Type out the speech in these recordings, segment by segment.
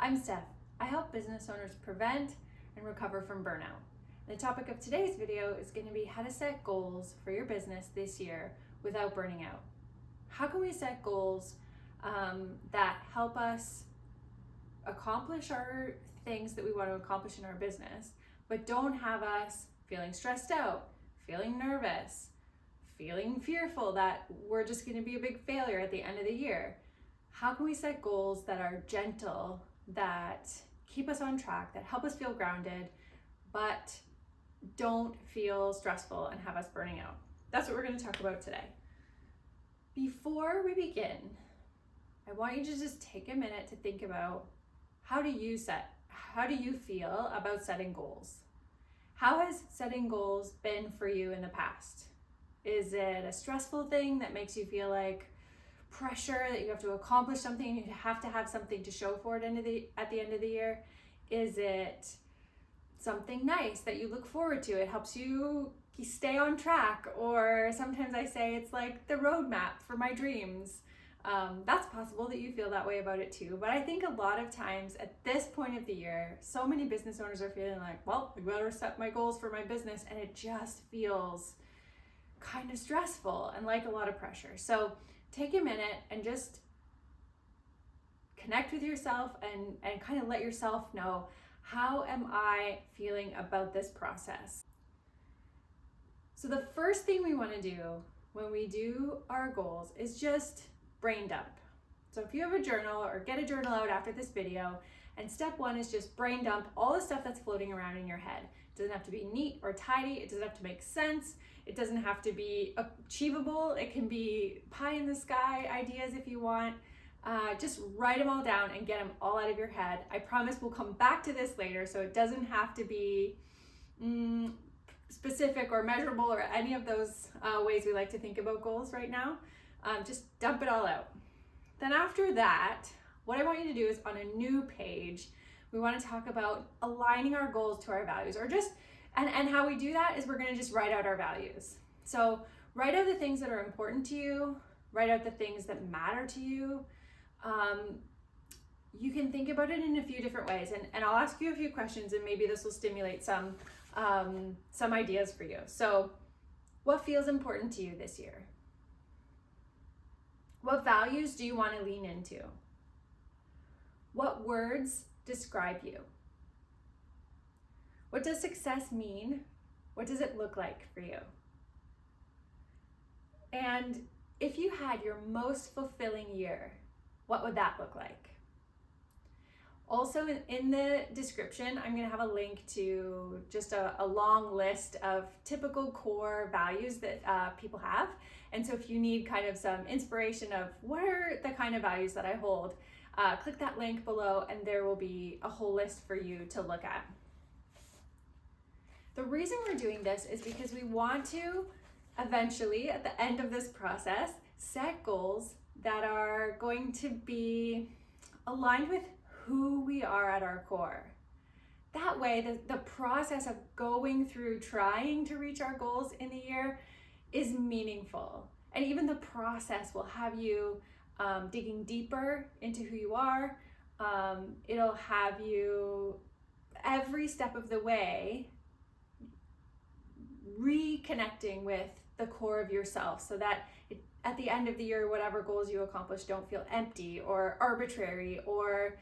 I'm Steph. I help business owners prevent and recover from burnout. The topic of today's video is going to be how to set goals for your business this year without burning out. How can we set goals that help us accomplish our things that we want to accomplish in our business, but don't have us feeling stressed out, feeling nervous, feeling fearful that we're just going to be a big failure at the end of the year? How can we set goals that are gentle, that keep us on track, that help us feel grounded, but don't feel stressful and have us burning out? That's what we're going to talk about today. Before we begin, I want you to just take a minute to think about how do you feel about setting goals? How has setting goals been for you in the past? Is it a stressful thing that makes you feel like pressure that you have to accomplish something and you have to have something to show for it at the end of the year? Is it something nice that you look forward to? It helps you stay on track, or sometimes I say it's like the roadmap for my dreams. That's possible that you feel that way about it too, but I think a lot of times at this point of the year, so many business owners are feeling like, well, I better set my goals for my business, and it just feels kind of stressful and like a lot of pressure. So take a minute and just connect with yourself and kind of let yourself know, how am I feeling about this process? So the first thing we want to do when we do our goals is just brain dump. So if you have a journal, or get a journal out after this video, and step one is just brain dump all the stuff that's floating around in your head. It doesn't have to be neat or tidy. It doesn't have to make sense. It doesn't have to be achievable. It can be pie in the sky ideas if you want. Just write them all down and get them all out of your head. I promise we'll come back to this later, so it doesn't have to be specific or measurable or any of those ways we like to think about goals right now. Just dump it all out. Then after that, what I want you to do is, on a new page, we want to talk about aligning our goals to our values, or just, and how we do that is we're going to just write out our values. So write out the things that are important to you, write out the things that matter to you. You can think about it in a few different ways, and I'll ask you a few questions, and maybe this will stimulate some ideas for you. So what feels important to you this year? What values do you want to lean into? What words describe you? What does success mean? What does it look like for you? And if you had your most fulfilling year, what would that look like? Also, in the description, I'm going to have a link to just a long list of typical core values that people have. And so if you need kind of some inspiration of what are the kind of values that I hold, click that link below and there will be a whole list for you to look at. The reason we're doing this is because we want to eventually, at the end of this process, set goals that are going to be aligned with who we are at our core. That way, the process of going through trying to reach our goals in the year is meaningful. And even the process will have you digging deeper into who you are. It'll have you every step of the way reconnecting with the core of yourself, so that at the end of the year, whatever goals you accomplish don't feel empty or arbitrary, or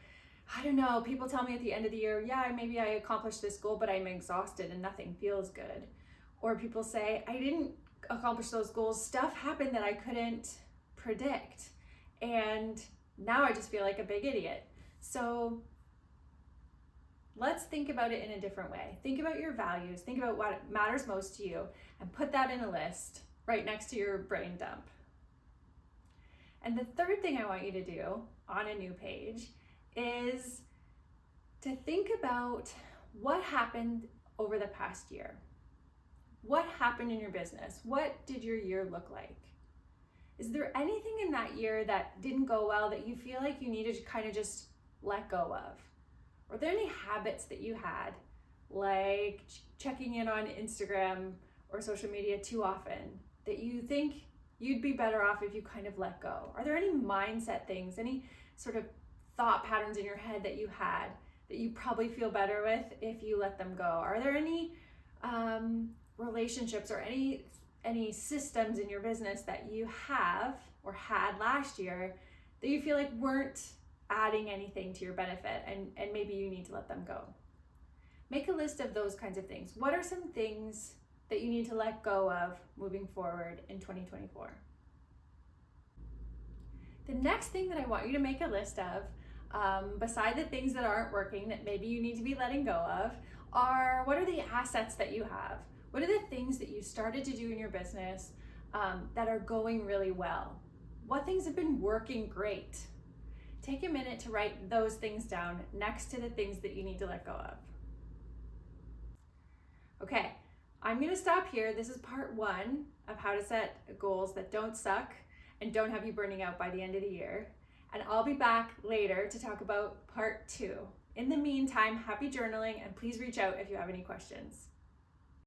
I don't know, people tell me at the end of the year, yeah, maybe I accomplished this goal, but I'm exhausted and nothing feels good. Or people say, I didn't accomplish those goals, stuff happened that I couldn't predict, and now I just feel like a big idiot. So let's think about it in a different way. Think about your values, think about what matters most to you, and put that in a list right next to your brain dump. And the third thing I want you to do on a new page is to think about what happened over the past year. What happened in your business? What did your year look like? Is there anything in that year that didn't go well that you feel like you needed to kind of just let go of? Were there any habits that you had, like checking in on Instagram or social media too often, that you think you'd be better off if you kind of let go? Are there any mindset things, any sort of thought patterns in your head that you had that you probably feel better with if you let them go? Are there any relationships or any systems in your business that you have or had last year that you feel like weren't adding anything to your benefit, and maybe you need to let them go? Make a list of those kinds of things. What are some things that you need to let go of moving forward in 2024? The next thing that I want you to make a list of, beside the things that aren't working that maybe you need to be letting go of, are what are the assets that you have? What are the things that you started to do in your business that are going really well? What things have been working great? Take a minute to write those things down next to the things that you need to let go of. Okay, I'm gonna stop here. This is part 1 of how to set goals that don't suck and don't have you burning out by the end of the year. And I'll be back later to talk about part 2. In the meantime, happy journaling, and please reach out if you have any questions.